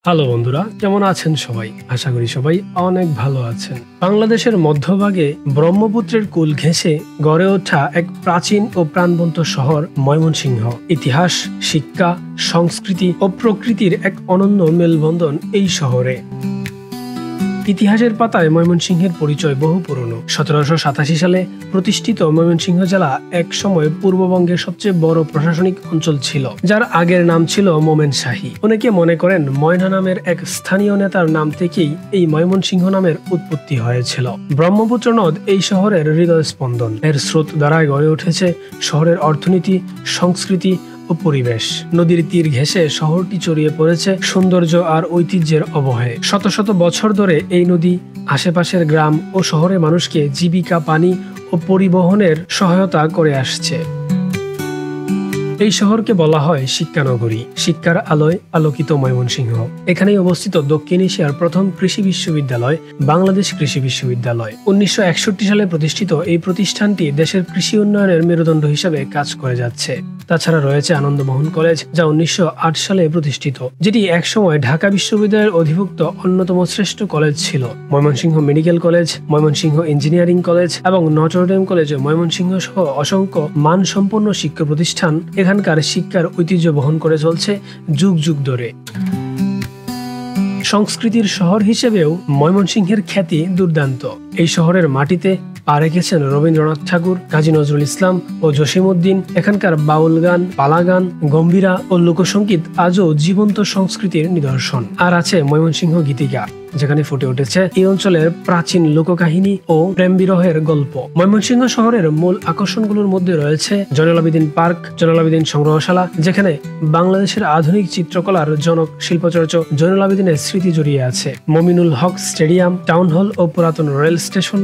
Hello বন্ধুরা, কেমন আছেন সবাই? আশা করি সবাই অনেক ভালো আছেন। বাংলাদেশের মধ্যভাগে ব্রহ্মপুত্রের কুল ঘেঁষে গড়ে ওঠা এক প্রাচীন ও প্রাণবন্ত শহর ময়মনসিংহ। ইতিহাস, শিক্ষা, সংস্কৃতি ও প্রকৃতির এক অনন্য মেলবন্ধন এই শহরে। ইতিহাসের পাতায় ময়মনসিংহের পরিচয় বহু পুরনো। 1787 সালে প্রতিষ্ঠিত ময়মনসিংহ জেলা এক সময় পূর্ববঙ্গের সবচেয়ে বড় প্রশাসনিক অঞ্চল ছিল, যার আগের নাম ছিল মোমেনশাহী। অনেকে মনে করেন ময়না নামের এক স্থানীয় নেতার নাম থেকেই এই ময়মনসিংহ নামের উৎপত্তি হয়েছিল। ব্রহ্মপুত্র নদ এই শহরের হৃদয় স্পন্দন। এর স্রোত দ্বারাই গড়ে উঠেছে শহরের অর্থনীতি, সংস্কৃতি ও পরিবেশ। নদীর তীর ঘেঁষে শহরটি ছড়িয়ে পড়েছে সৌন্দর্য আর ঐতিহ্যের অবহে। শত শত বছর ধরে এই নদী আশেপাশের গ্রাম ও শহরের মানুষকে জীবিকা, পানি ও পরিবহনের সহায়তা করে আসছে। এই শহরকে বলা হয় শিক্ষানগরী। শিক্ষার আলোয় আলোকিত ময়মনসিংহ। এখানেই অবস্থিত দক্ষিণ এশিয়ার প্রথম কৃষি বিশ্ববিদ্যালয়, বাংলাদেশ কৃষি বিশ্ববিদ্যালয়। 1961 সালে প্রতিষ্ঠিত এই প্রতিষ্ঠানটি দেশের কৃষি উন্নয়নের মেরুদণ্ড হিসেবে কাজ করে যাচ্ছে। তাছাড়া রয়েছে আনন্দমোহন কলেজ, যা 1908 সালে প্রতিষ্ঠিত, যেটি একসময় ঢাকা বিশ্ববিদ্যালয়ের অধিভুক্ত অন্যতম শ্রেষ্ঠ কলেজ ছিল। Mymensingh medical college, Mymensingh engineering college এবং নটরডেম কলেজ ময়মনসিংহ সহ অসংখ্য মানসম্পন্ন শিক্ষা প্রতিষ্ঠান এখানকার শিক্ষার ঐতিহ্য বহন করে চলছে যুগ যুগ ধরে। সংস্কৃতির শহর হিসেবেও ময়মনসিংহের খ্যাতি দুর্দান্ত। এই শহরের মাটিতে পা রেখেছেন রবীন্দ্রনাথ ঠাকুর, কাজী নজরুল ইসলাম ও জসিমউদ্দিন। এখানকার বাউল গান, পালা গান, গম্ভীরা ও লোকসঙ্গীত আজও জীবন্ত সংস্কৃতির নিদর্শন। আর আছে ময়মনসিংহ গীতিকা, যেখানে ফুটে উঠেছে এই অঞ্চলের প্রাচীন লোককাহিনী ও প্রেম বিরহের গল্প। ময়মনসিংহ শহরের মূল আকর্ষণগুলোর মধ্যে রয়েছে জয়নুল আবেদিন পার্ক, জয়নুল আবেদিন সংগ্রহশালা, যেখানে বাংলাদেশের আধুনিক চিত্রকলার জনক শিল্পচর্চ জয়নুল আবেদিনের স্মৃতি জড়িয়ে আছে। Mominul Haque stadium, town hall ও পুরাতন রেল স্টেশন,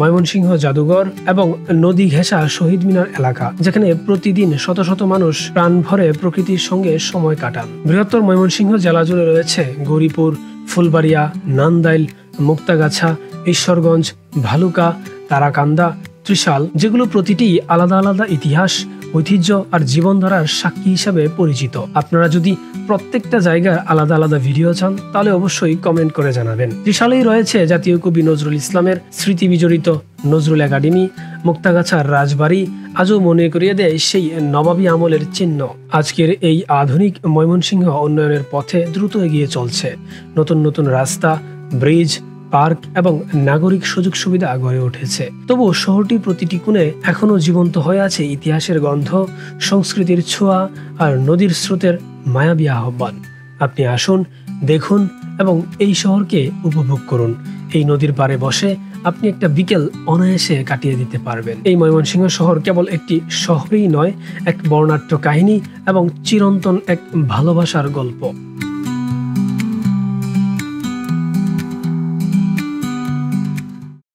ময়মনসিংহ জাদুঘর এবং নদী ঘেঁষা শহীদ মিনার এলাকা, যেখানে প্রতিদিন শত শত মানুষ প্রাণ ভরে প্রকৃতির সঙ্গে সময় কাটান। বৃহত্তর ময়মনসিংহ জেলা জুড়ে রয়েছে গৌরীপুর, ফুলবাড়িয়া, নান্দাইল, মুক্তাগাছা, ঈশ্বরগঞ্জ, ভালুকা, তারাকান্দা, ত্রিশাল, যেগুলো প্রতিটি আলাদা আলাদা ইতিহাস, ঐতিহ্য আর জীবনধারার সাক্ষী হিসাবে পরিচিত। আপনারা যদি প্রত্যেকটা জায়গার আলাদা আলাদা ভিডিও চান, তাহলে অবশ্যই কমেন্ট করে জানাবেন। ত্রিশালেই রয়েছে জাতীয় কবি নজরুল ইসলামের স্মৃতি বিজড়িত নজরুল একাডেমি। মুক্তাগাছার রাজবাড়ি আজও মনে করিয়ে দেয় সেই নবাবী আমলের চিহ্ন। আজকের এই আধুনিক ময়মনসিংহ উন্নয়নের পথে দ্রুত এগিয়ে চলছে। নতুন নতুন রাস্তা, ব্রিজ, পার্ক এবং নাগরিক সুযোগ সুবিধা গড়ে উঠেছে। তবু শহরটির প্রতিটি কোণে এখনো জীবন্ত হয়ে আছে ইতিহাসের গন্ধ, সংস্কৃতির ছোঁয়া আর নদীর স্রোতের মায়াবী আহ্বান। আপনি আসুন, দেখুন এবং এই শহরকে উপভোগ করুন। এই নদীর পাড়ে বসে আপনি একটা বিকেল অনায়াসে কাটিয়ে দিতে পারবেন। এই ময়মনসিংহ শহর কেবল একটি শহরই নয়, এক বর্ণাঢ্য কাহিনী এবং চিরন্তন এক ভালোবাসার গল্প।